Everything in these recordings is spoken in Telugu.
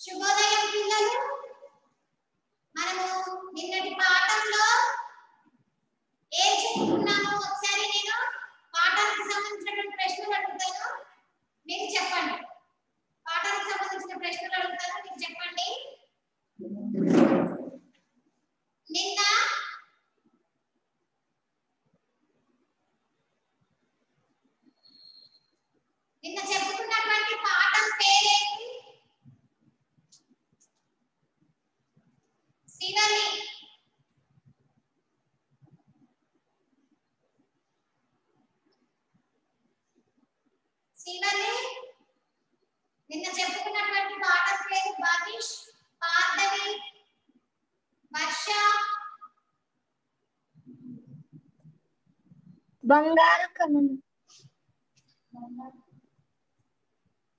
శుభోదయం పిల్లలు. మనము నిన్నటి పాఠంలో ఏం చెప్పుకున్నామో ఒకసారి నేను పాఠానికి సంబంధించిన ప్రశ్నలు అడుగుతాను, మీరు చెప్పండి. పాఠానికి సంబంధించిన ప్రశ్నలు అడుగుతాను, మీరు చెప్పండి. నిన్న చెప్పుకున్నటువంటి పాఠం పేరేంటి? శివలి. నిన్న చెప్పుకున్నటువంటి పాఠం పేరు భాగీష్, పార్వతి, వర్ష, బంగారు కమలం.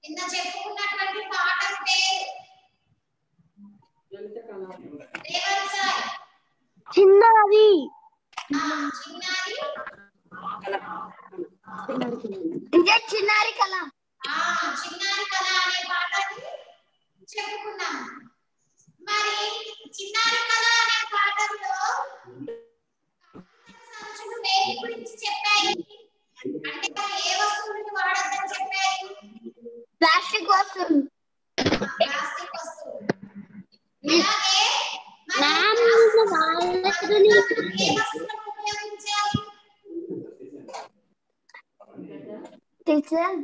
నిన్న చెప్పుకున్నటువంటి పాఠం పేరు చిన్నది. చిన్నారి కళ. చిన్నారి కళ అనే పాఠాన్ని చెప్పుకున్నాం. మరి చిన్నారి కళ అనే పాఠంలో సంచులు వేటి గురించి చెప్పాయి? అంటే ఏ వస్తువులను వాడొద్దని చెప్పాయి? ప్లాస్టిక్ వస్తువులు. ప్లాస్టిక్ వస్తువులు. అలాగే ఏ వస్తువులను ఉపయోగించాలి? టీచర్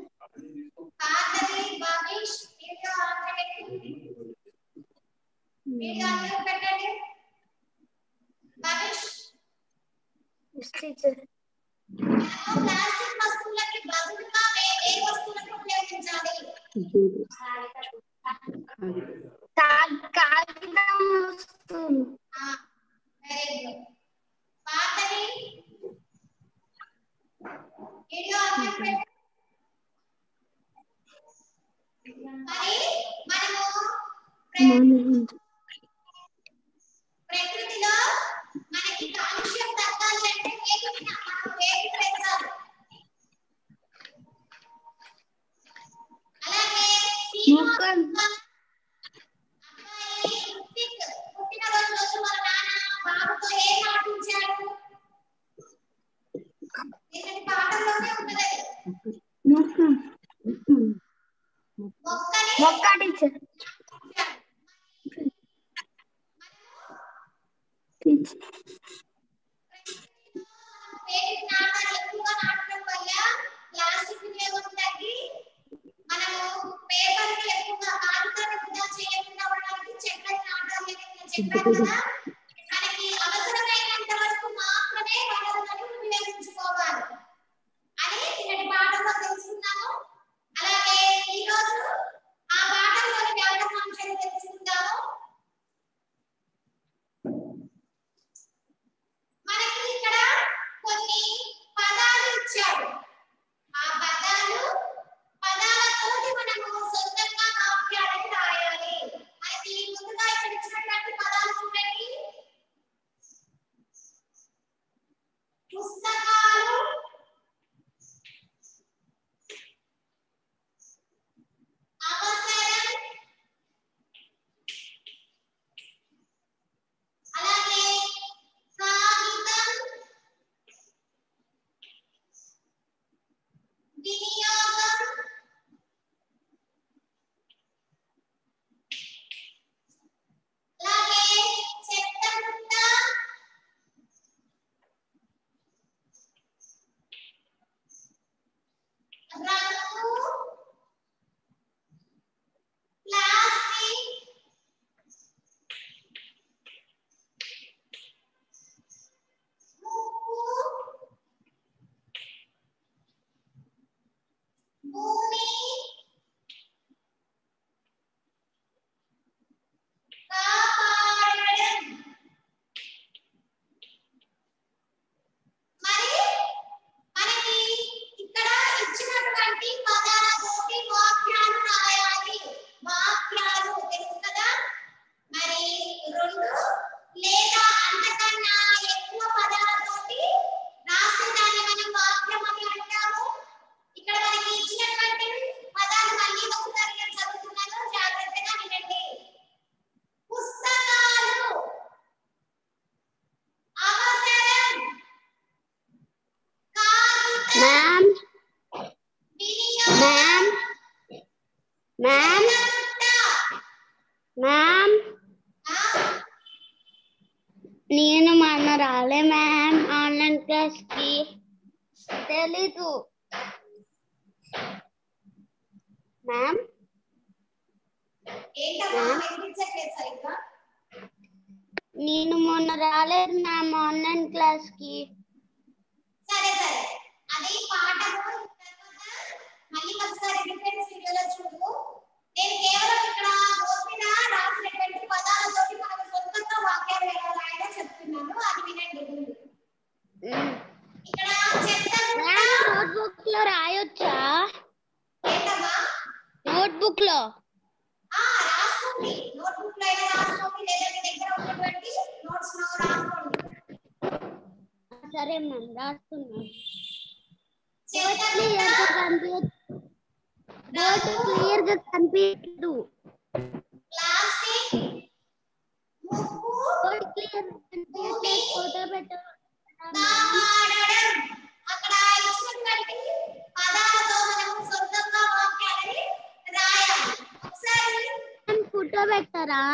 పాతది, భాగీష్, వీడియో ఆన్ చేయండి. వీడియో ఆన్ పెట్టండి. భాగీష్, టీచర్ ప్లాస్టిక్ వస్తువులకి బదులుగా ఏ వస్తువులను ఉపయోగించాలి? కాగితం వస్తువులు. Very good. పాతది వీడియో ఆన్ పెట్టండి. మరి మనము ప్రకృతిలో మనకి కాలుష్యం తగ్గాలి అంటే వేటిని పెంచాలి? అలాగే పుట్టినరోజు రోజు వాళ్ళ నాన్న బాబుతో ఏం ఆడించాడు? నిన్నటి పాఠంలోనే ఉన్నది. మొక్క టీచర్. వేటిని నాటాలి? ఎక్కువగా నాటడం వల్ల ప్లాస్టిక్ వినియోగం తగ్గి మనము పేపర్ ని ఎక్కువగా కాగితాన్ని వృధా చేయకుండా ఉండడానికి చెట్లను నాటాలి అని నేను చెప్పాను కదా. మనకి అవసరమైనంత వరకు మాత్రమే వనరులను ఉపయోగించుకోవాలి అని నిన్నటి పాఠంలో తెలుసుకున్నాము. అలాగే ఈ రోజు ఆ పాఠంలోని వ్యాకరణాంశాలు తెలుసుకుందాము. మనకి ఇక్కడ కొన్ని పదాలు ఇచ్చాడు. ఆ పదాలతోటి మనము సొంతంగా వాక్యాలను రాయాలి. మనకి ముందుగా ఇక్కడ ఇచ్చినటువంటి పదాలు చూడండి. మ్యామ్ మ్యామ్ నేను మొన్న రాలే మ్యామ్ ఆన్లైన్ క్లాస్ కి తెలీదు మ్యామ్ ఏంటమ్మా వినిపించట్లేదు సరిగ్గా. నేను మొన్న రాలేదు మ్యామ్ ఆన్లైన్ క్లాస్ కి. సరే సరే, అది పాఠము తర్వాత మళ్ళీ ఒకసారి రిఫరెన్స్ వీడియోలో చూడు. నేను కేవలం ఇక్కడ బోర్డు మీద రాసినటువంటి పదాలతోటి మనకు సొంతంగా వాక్యాలు ఎలా రాయాలో చెప్తున్నాను, అది వినండి. ఇక్కడ నోట్బుక్ లో రాయొచ్చా? ఏంటమ్మా? నోట్బుక్ లో రాసుకోండి, నోట్బుక్ లో అయినా రాసుకోండి, లేదా మీ దగ్గర ఉన్నటువంటి నోట్స్ లో రాసుకోండి. సరే మ్యామ్ రాస్తున్నాను. క్లియర్ గా కనిపించదు. ప్లాస్టిక్ ముక్కు ఫోటో పెట్టడం అక్కడ ఇచ్చినటువంటి పదాలతో మనం సొంతంగా వాక్యాలని రాయాలి. ఒకసారి ఫోటో పెట్టారా?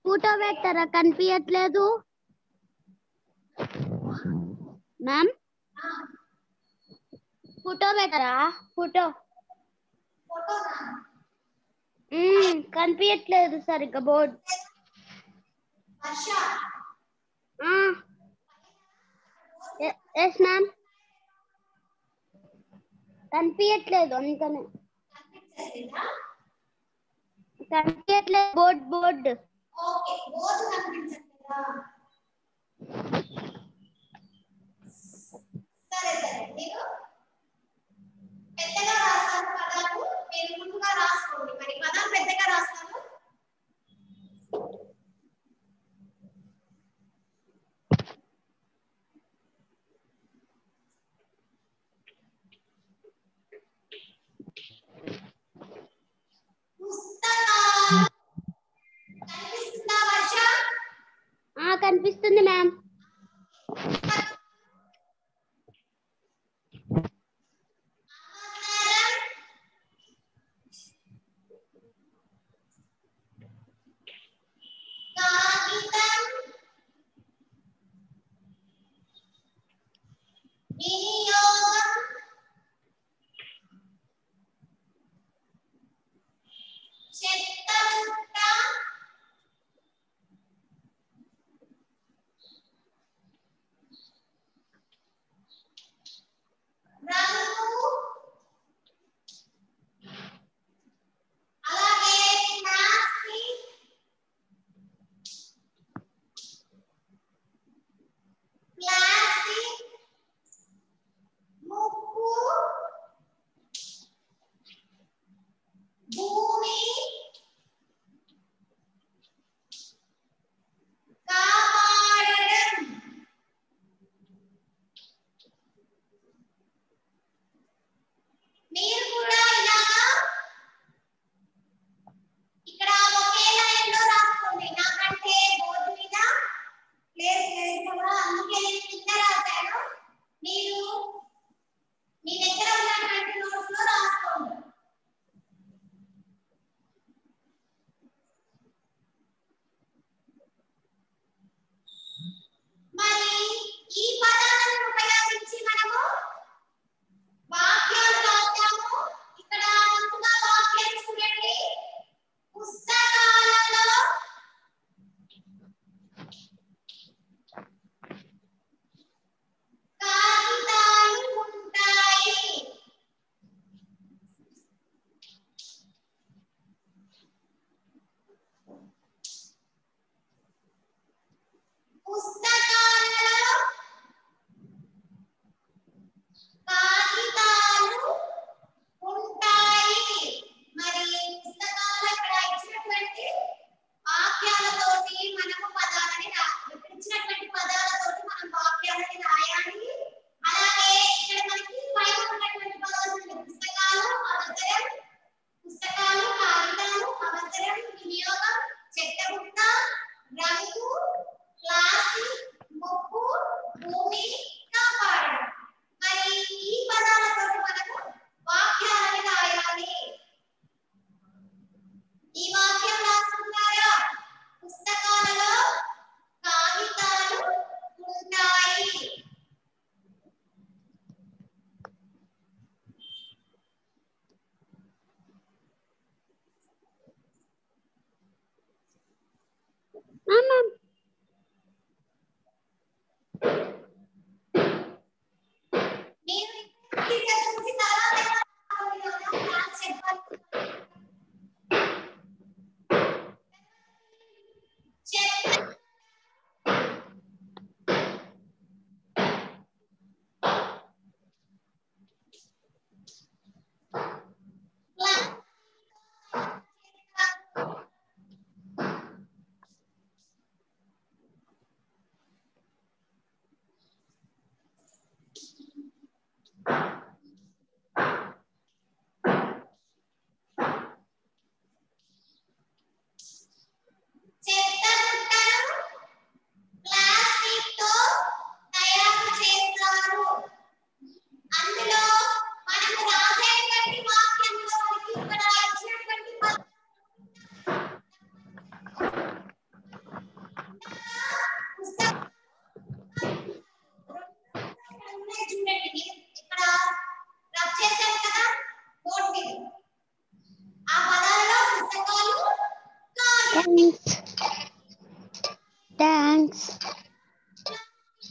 ఫోటో పెట్టారా? కనిపించట్లేదు మ్యామ్. ఫోటో పెట్టారా? ఫోటో కనిపించట్లేదు సరిగ్గా బోర్డు. ఎస్ మ్యామ్ కనిపించట్లేదు, అందుకనే కనిపించట్లేదు బోర్డు. ఓకే, బోర్డు కనిపించట్లేదా? సరే సరే, మీరు పెద్దగా రాస్తాను పదాలు, మీరు ముందుగా రాసుకోండి. మరి పదాలు పెద్దగా రాస్తాను. కనిపిస్తుందా వర్ష? కనిపిస్తుంది మ్యామ్. కాగితం, వినియోగం, చెత్త బుట్ట, రంగు, అలాగే ప్లాస్టిక్, ముక్కు, భూమి,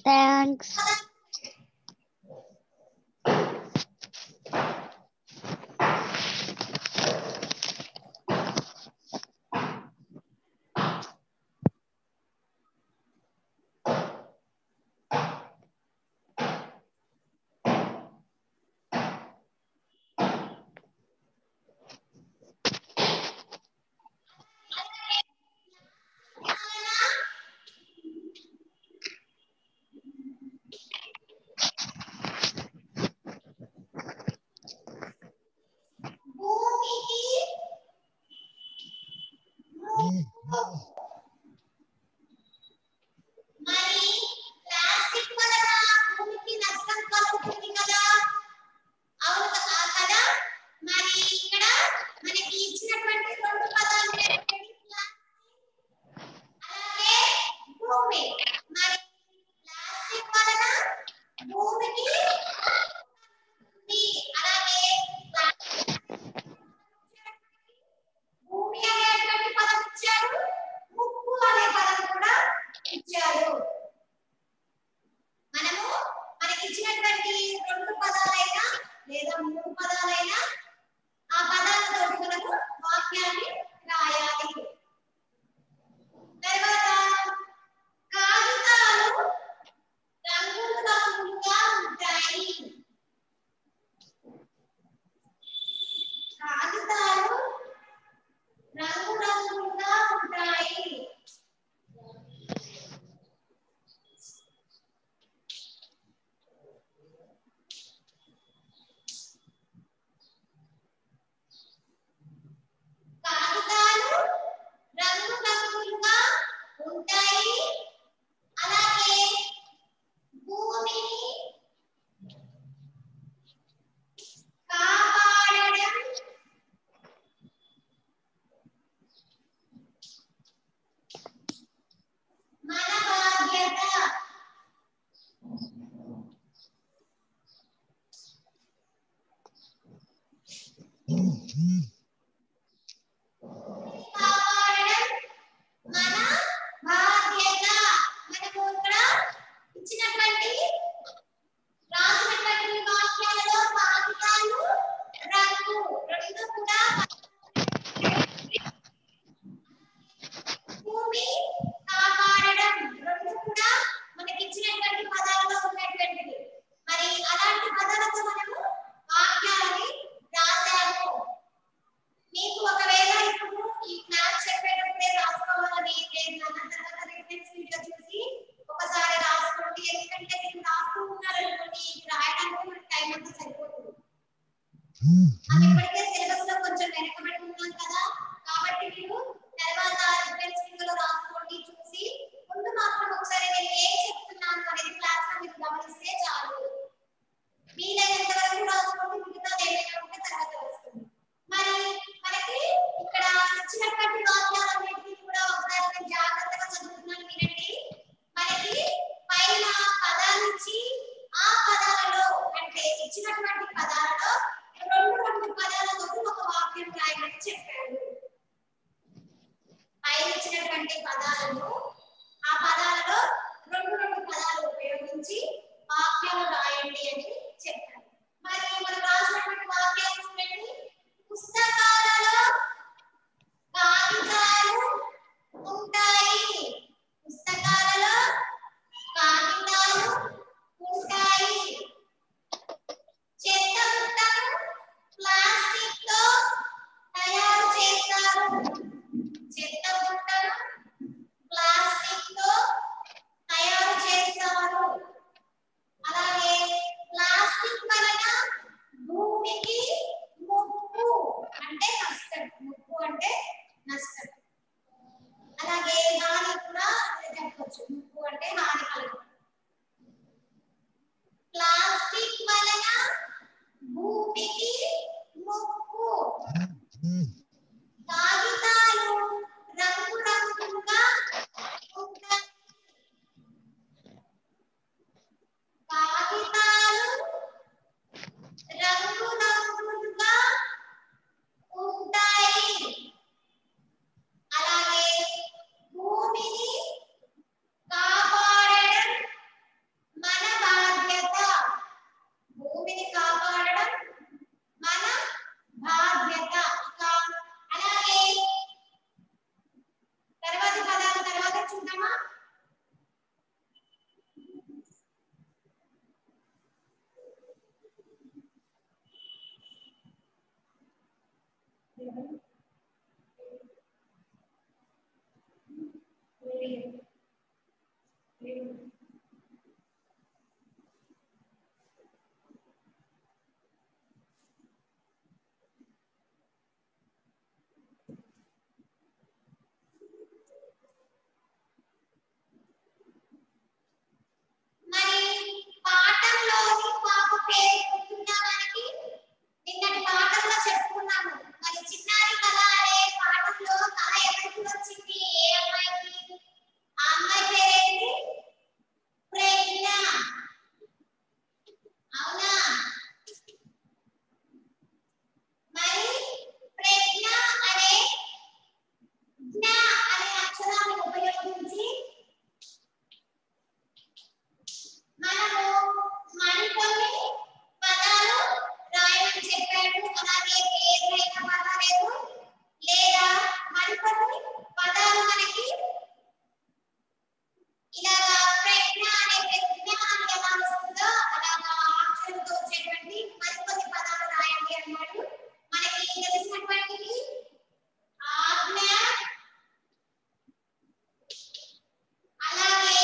థ్యాంక్స్. మరి పాఠంలోని పాప పేరు గుర్తుందా మనకి? నిన్నటి పాఠంలో చెప్పుకున్నాము. మరి చిన్నారి కళ అనే పాఠంలో కళ ఎవరికి వచ్చింది? ఏ అమ్మాయికి? ఆ అమ్మాయి పేరేంటి? ప్రజ్ఞ. అవునా? మరి ప్రజ్ఞ అనే జ్ఞ అనే అక్షరాన్ని ఉపయోగించి మనము మరికొన్ని పదాలు రాయమని చెప్పాడు. అలాగే ఏదైనా పర్వాలేదు, లేదా మరికొన్ని పదాలు మనకి ఇలాగా ప్రజ్ఞ అనే ప్రజ్ఞ అని ఎలా వస్తుందో అలాగా అక్షరంతో వచ్చేటువంటి మరికొన్ని పదాలు రాయండి అన్నాడు. మనకి తెలిసినటువంటివి ఆజ్ఞ, అలాగే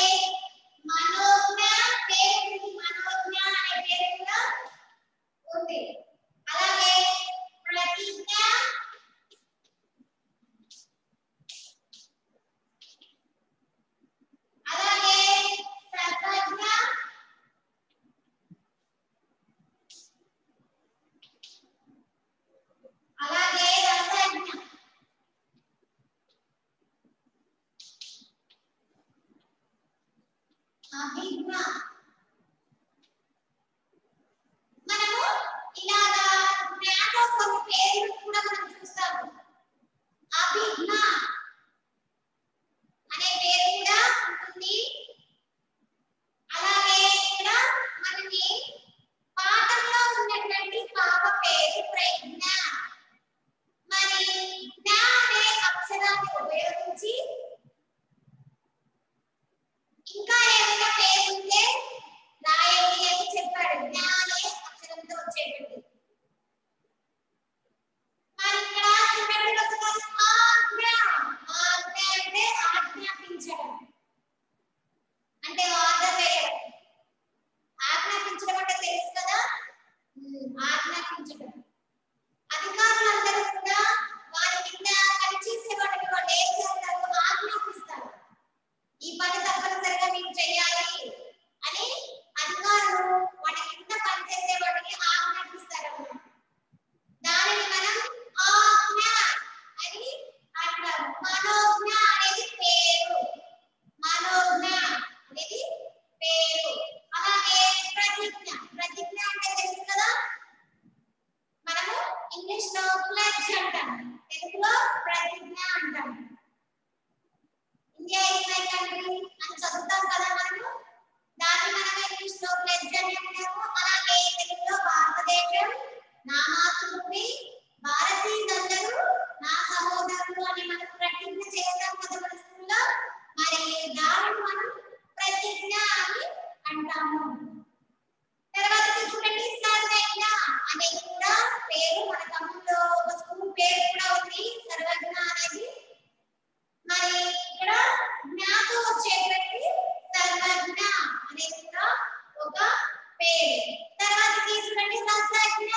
మనోజ్ఞ, పేరు మనోజ్ఞ అనే పేరు కూడా ఉంది. అలాగే ప్రతిజ్ఞ, అలాగే సర్వజ్ఞ, అలాగే రసజ్ఞ. అభిజ్ఞ. మనము ఇలాగా జ్ఞాతో కొన్ని పేర్లు కూడా మనం చూస్తాము. అభిజ్ఞ అనే పేరు కూడా ఉంటుంది. అలాగే ఇక్కడ మనకి పాఠంలో ఉన్నటువంటి పాప పేరు ప్రజ్ఞ. మరి జ్ఞ అనే అక్షరాన్ని ఉపయోగించి ఇంకా ఏమైనా పేరు ఉంటే రాయండి అని చెప్పాడు. జ్ఞ అనే అక్షరంతో వచ్చేటువంటి. మరి ఇక్కడ చూడండి ఒకసారి ఆజ్ఞ. ఆజ్ఞ అంటే ఆజ్ఞాపించడం, అంటే ఆర్డర్ వేయడం. ఆజ్ఞాపించడం అంటే తెలుసు కదా, ఆజ్ఞాపించడం. అధికారులందరూ కూడా వారి కింద పనిచేసే వాటిని వాళ్ళు ఏం చేస్తారు? ఆజ్ఞాపిస్తారు. ఈ పని తప్పనిసరిగా మీరు చేయాలి అని అధికారులు వాటి కింద పనిచేసే వాటిని ఆజ్ఞాపిస్తారు అన్నమాట. దానిని మనం ఆజ్ఞ అని అంటాము. మనోజ్ఞ అనేది పేరు. మనోజ్ఞ అనేది పేరు. అలాగే ప్రతిజ్ఞ. ప్రతిజ్ఞ అంటే తెలుసు కదా, మనము ఇంగ్లీష్ లో ప్లెడ్జ్ అంటాం, తెలుగులో ప్రతిజ్ఞ అంటాం. ఇండియా ఇస్ మై కంట్రీ అని చదువుతాం కదా మనము, దాన్ని మనం ఇంగ్లీష్ లో ప్లెడ్జ్ అని అంటాము. అలాగే తెలుగులో భారతదేశం నా మాతృభూమి, భారతీయులందరూ నా సహోదరులు అని మనం ప్రతిజ్ఞ చేస్తాం కదా మన స్కూల్లో. మరి దానిని మనం ప్రతిజ్ఞ అని అంటాము. తర్వాత చూడండి సర్వజ్ఞ అనేది కూడా పేరు. మన తమ్ముల్లో ఒక స్కూల్ పేరు కూడా ఉంది సర్వజ్ఞ అనేది. మరి ఇక్కడ జ్ఞాతో వచ్చేటువంటి సర్వజ్ఞ అనేది కూడా ఒక పేరు. తర్వాత చూడండి రసజ్ఞ.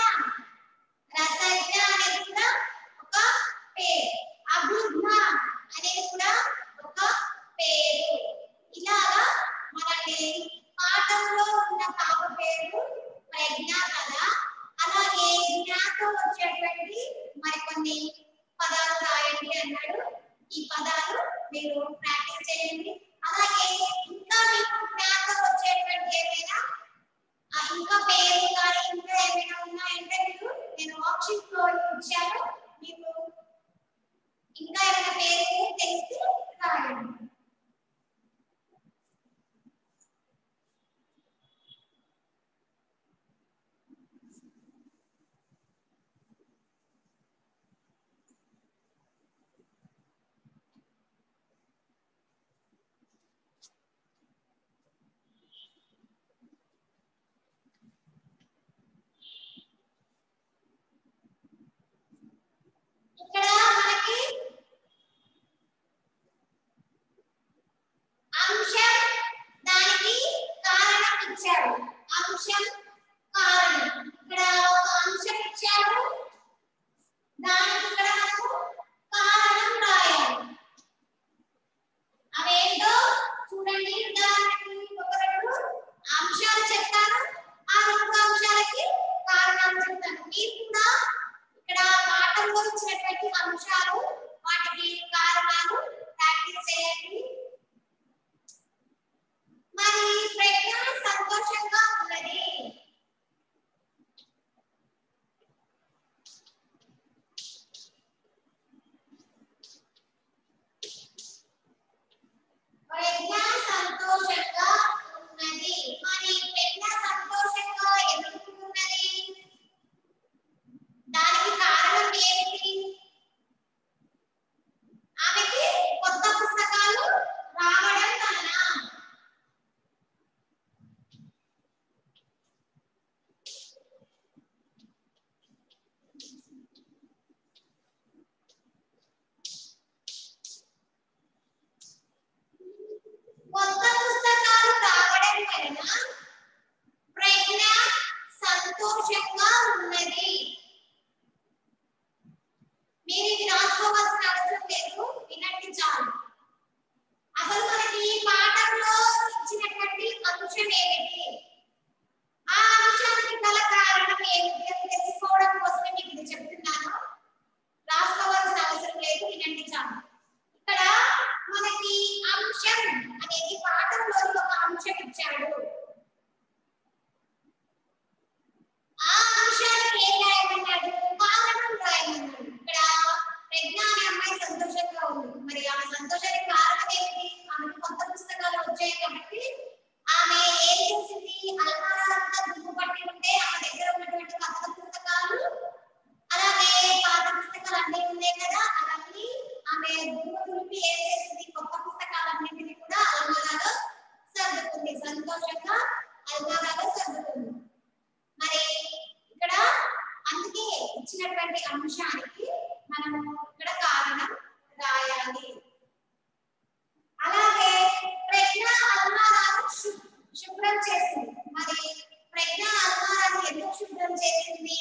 రసజ్ఞ అనేది కూడా ఒక పేరు. అభిజ్ఞ అనేది కూడా ఒక పేరు. ఇలాగా మనకి పాఠంలో ఉన్న పాప పేరు ప్రజ్ఞ కదా. అలాగే జ్ఞాతో వచ్చేటువంటి మరికొన్ని పదాలు రాయండి అన్నాడు. ఈ పదాలు మీరు ప్రాక్టీస్ చేయండి. అలాగే ఇంకా మీకు జ్ఞాతో వచ్చేటువంటి ఏమైనా ఇంకా పేరు కానీ ఇంకా ఏమైనా ఉన్నాయంటే మీరు నేను ఆప్షన్ లో ఇచ్చాను, మీకు ఇంకా ఏమైనా పేరు తెలిసి రాయండి. వచ్చినటువంటి అంశాలు వాటికి కారణాలు ప్రాక్టీస్ చేయండి. మరి ప్రజ్ఞ సంతోషంగా ఉన్నది. ప్రజ్ఞ సంతోషంగా ఉన్నది. మరి ప్రజ్ఞ సంతోషంగా ఎందుకు ఉన్నది? దానికి కారణం ఏమిటి? ఆమెకి కొత్త పుస్తకాలు రావడం వలన. కొత్త పుస్తకాలు రావడం వలన ప్రజ్ఞ సంతోషంగా ఉన్నది. మీరు ఇది రాసుకోవాల్సిన అవసరం లేదు, వినండి చాలు. అసలు మనకి ఈ పాఠంలో ఇచ్చినటువంటి అంశం ఏమిటి, ఆ అంశానికి గల కారణం ఏమిటి అని తెలుసుకోవడం కోసమే మీకు ఇది చెప్తున్నాను. రాసుకోవాల్సిన అవసరం లేదు, వినండి చాలు. ఇక్కడ మనకి అంశం అనేది పాఠంలో ఒక అంశం ఇచ్చాడు. ఆ అంశానికి ఏం రాయమన్నాడు? కారణం రాయమన్నాడు. ఇక్కడ ప్రజ్ఞ అనే అమ్మాయి సంతోషంగా ఉంది. మరి ఆమె సంతోషానికి కారణం ఏమిటి? ఆమెకు కొత్త పుస్తకాలు వచ్చాయి కాబట్టి ఆమె ఏం చేసింది? అల్మారా అంతా దుమ్ము పట్టి ఉంటే ఆమె దగ్గర ఉన్నటువంటి కొత్త పుస్తకాలు అలాగే పాత పుస్తకాలు అన్నీ ఉన్నాయి కదా, అవన్నీ ఆమె దుమ్ము దులిపి ఏం చేసింది? కొత్త పుస్తకాలన్నింటినీ కూడా అల్మారాలో సర్దుకుంది. సంతోషంగా అల్మారాలో సర్దుకుంది. మరి ఇక్కడ అందుకే ఇచ్చినటువంటి అంశానికి మనము ఇక్కడ కారణం రాయాలి. అలాగే ప్రజ్ఞ అల్మారాను శుభ్రం చేసింది. మరి ప్రజ్ఞ అల్మారాను ఎందుకు శుభ్రం చేసింది?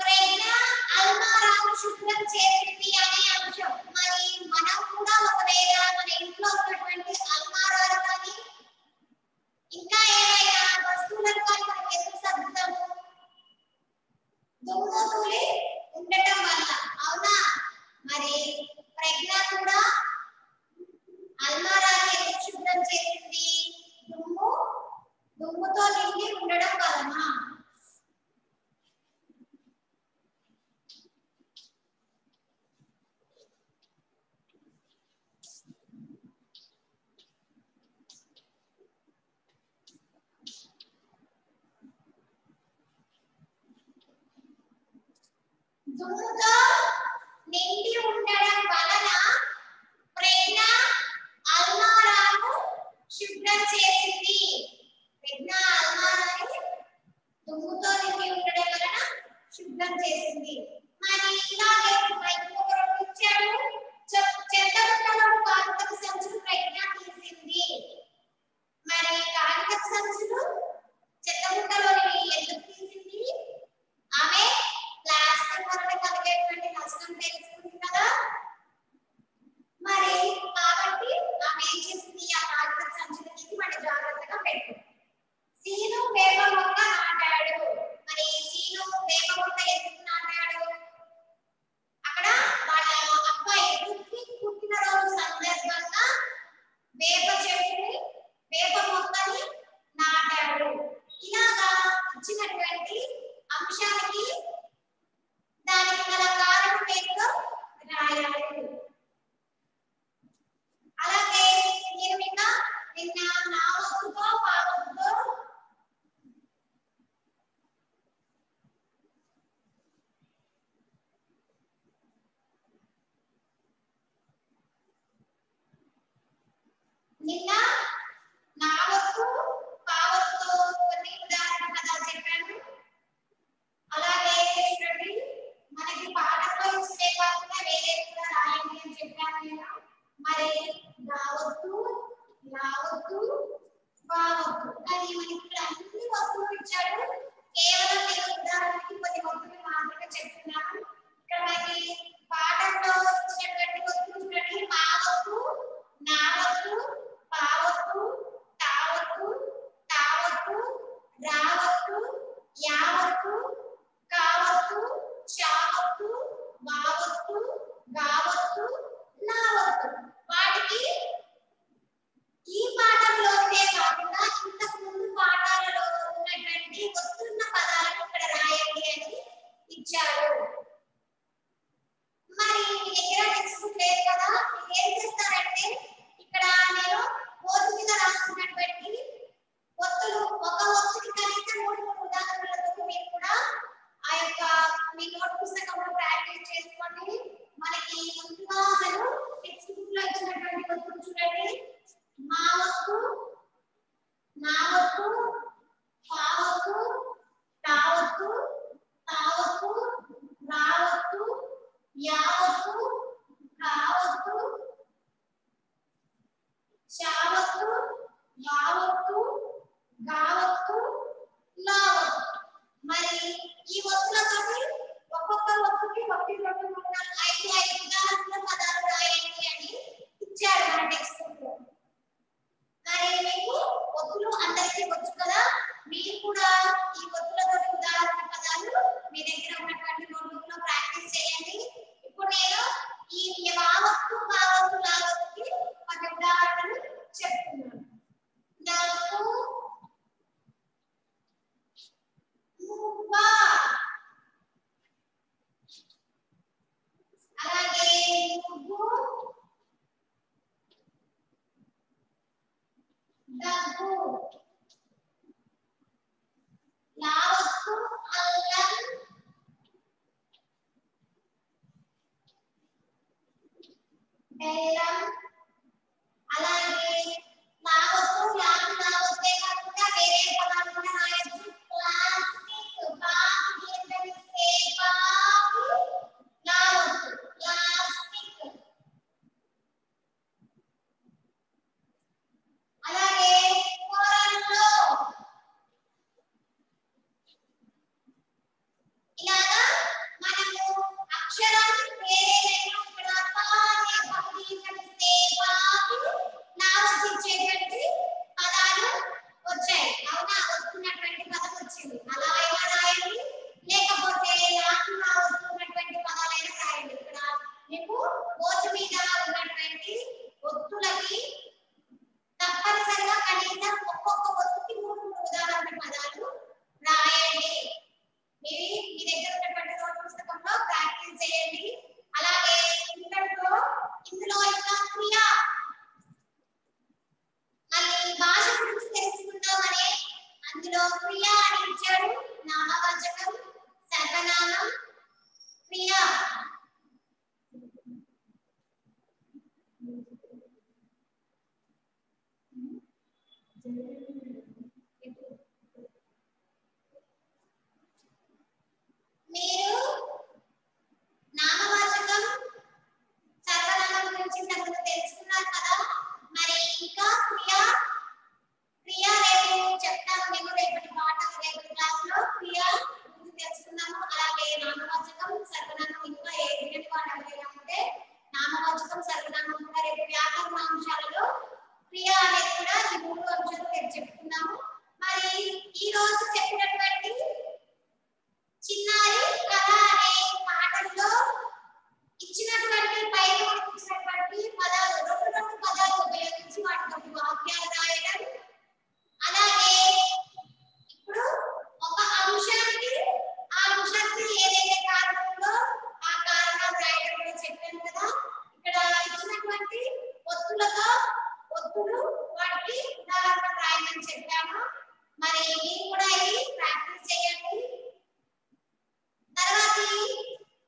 ప్రజ్ఞ అల్మారాను శుభ్రం చేసింది అనే అంశం. మరి మనం కూడా ఒకవేళ మన ఇంట్లో ఉన్నటువంటి అల్మారాలు కానీ ఇంకా ఏమైనా వస్తువులను కానీ మనం ఎందుకు సర్దుతాము? దుమ్ము ధూళి ఉండటం వల్ల, అవునా? మరి ప్రజ్ఞ కూడా అల్మారాను ఎందుకు శుభ్రం చేసింది? దుమ్ముతో నిండి ఉండడం వలన. దుమ్ముతో నిండి ఉండడం వలన ప్రజ్ఞ అల్మారాను శుభ్రం చేసింది. ప్రజ్ఞ అల్మారాని దుమ్ముతో నిండి ఉండడం వలన శుభ్రం చేసింది. మరి ఇలాగే ఇంకొక రెండు ఇచ్చాడు. చెత్తబుట్టలో కాగితపు సంచులు ప్రజ్ఞ తీసింది. మరి కాగితపు సంచులు చెత్తబుట్టలోని ఎందుకు తీసింది? ఆమె ప్లాస్టిక్ వల్ల కలిగేటువంటి నష్టం తెలుసుకుంది కదా. మరి కాబట్టి ఆమె ఏం చేసింది? ఆ కాగితపు సంచులు తీసి మన జాగ్రత్తగా పెట్టు. సీను వేప మొక్క నాటాడు. మరి సీను వేప మొక్క ఎందుకు నాటాడు? అక్కడ వాళ్ళ అబ్బాయికి పుట్టినరోజు సందర్భంగా వేప మొక్కని నాటాడు. ఇలాగా ఇచ్చినటువంటి అంశానికి దానికి గల కారణం ఏంటో రాయాలి. అలాగే నేను నిన్న నా వస్తుతో పావతో కొన్ని ఉదాహరణ పదాలు చెప్పాను. అలాగే చూడండి, మనకి పాఠంలో ఇచ్చే కాకుండా వేరే కూడా రాయండి అని చెప్పాను నేను. మరి రావద్దు, రావద్దు, అలాగే మనకి ఇక్కడ అన్ని వస్తువులు ఇచ్చాడు. కేవలం నేను ఉదాహరణకి కొన్ని వస్తువులు మాత్రమే చెప్తున్నాను. ఇక్కడ మనకి పాఠంలో ఇచ్చినటువంటి వస్తువులు చూడండి. మావత్తు, నావత్తు, పావత్తు, తావత్తు, తావత్తు, రావత్తు, యావత్తు, కావత్తు, చావత్తు, వావత్తు, గావత్తు, నావత్తు. వాటికి ఈ పాఠంలోనే కాకుండా ఇంతకు ముందు పాఠాలలో ఉన్నటువంటి వస్తున్న పదాలను ఇక్కడ రాయండి అని ఇచ్చారు. మరి మీ దగ్గర టెక్స్ట్ బుక్ లేదు కదా, మీరు ఏం చేస్తారంటే ఇక్కడ నేను బోర్డు మీద రాస్తున్నటువంటి ఒత్తులు, ఒక ఒత్తుకి కనీసం 3 ఉదాహరణలతో మీరు కూడా ఆ యొక్క మీ నోట్ పుస్తకంలో ప్రాక్టీస్ చేసుకోండి. మనకి ముందుగా అసలు టెక్స్ట్ బుక్ లో ఇచ్చినటువంటి ఒత్తులు చూడండి. మావత్తు, నావత్తు, పావత్తు, తావత్తు, తావత్తు, రావత్తు, యావత్తు, కావత్తు, చావత్తు, వావత్తు, గావత్తు, లావత్తు. మరి ఈ ఒత్తులతోటి ఒక్కొక్క ఒత్తుకి 1, 2, 3, 4, 5 ఉదాహరణల పదాలు రాయండి అని ఇచ్చారు మన టెక్స్ట్ బుక్ లో. మరి మీకు ఒత్తులు అందరికీ వచ్చు కదా, మీరు కూడా ఈ ఒత్తులతో ఉదాహరణ పదాలు మీ దగ్గర ఉన్నటువంటి నోట్బుక్ లో ప్రాక్టీస్ చేయండి. ఇప్పుడు నేను ఈ వావత్తు, పావత్తు, లావత్తుకి కొన్ని ఉదాహరణలు చెప్తున్నాను. నాకు మువ్వ, అలాగే ముగ్గు, దగ్గు, లావత్తు, అల్లం, బెల్లం, అలాగే లావత్తు, లావత్తే కాకుండా వేరే పదాలు కూడా రాయొచ్చు. ప్లాస్టిక్, బాకి ఏంటంటే సేపాకి, లావత్తు, ప్లాస్టిక్. అలాగే కూరల్లో ఇలాగా మనము అక్షరం వేరేదైనా ఇక్కడ పానే పది సేపాకి లావత్తు ఇచ్చేటువంటి పదాలు వచ్చాయి. అవునా, వస్తున్నటువంటి పదం వచ్చింది. అలా అయినా రాయండి, లేకపోతే లాకు వస్తున్నటువంటి పదాలైనా రాయండి. ఇక్కడ మీకు బోర్డు మీద ఉన్నటువంటి ఒత్తులకి తప్పనిసరిగా కనీసం ఒక్కొక్క వస్తువుకి 3 ఉదాహరణ పదాలు రాయండి. మీ దగ్గర ఉన్నటువంటి నోట్ పుస్తకంలో ప్రాక్టీస్ చేయండి. అలాగే ఇందులో ఇంకా క్రియ, మళ్ళీ భాష గురించి తెలుసుకుందామని అందులో క్రియ అని ఇచ్చాడు. నామవాచకం, సర్వనామం, క్రియ. మీరు నామవాచకం, సర్వనామం గురించి ఇంతకు తెలుసుకున్నారు కదా. మరి ఇంకా క్రియ రేపు చెప్తాను. నేను రేపటి పాఠం రేపటి క్లాస్ లో క్రియ గురించి తెలుసుకున్నాము. అలాగే నామవాచకం, సర్వనామం ఇంకా ఏదైనా పాఠాలు ఉంటే నామవాచకం, సర్వనామం కూడా రేపు వ్యాకరణ అంశాలలో క్రియ అనేది కూడా ఈ 3 అంశాలు రేపు చెప్పుకున్నాము. మరి ఈ రోజు చెప్పినటువంటి చిన్నారి కథ అనే పాఠంలో ఇచ్చినటువంటి పైన ఇచ్చినటువంటి పదాలు 2 పదాలు ఉపయోగించి వాటికి వాక్యాలు రాయడం, అలాగే ఇప్పుడు ఒక అంశానికి ఆ అంశానికి ఏదైతే కారణం ఉందో ఆ కారణాలు రాయడం కూడా చెప్పాను కదా. ఇక్కడ ఇచ్చినటువంటి ఒత్తులు వాటికి ఉదాహరణ రాయమని చెప్పాము. మరి మీరు కూడా ఇది ప్రాక్టీస్ చేయండి. తర్వాతి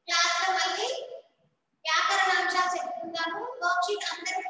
క్లాస్ లో మళ్ళీ వ్యాకరణ అంశాలు చెప్పుకుందాము. వర్క్షీట్ అందరూ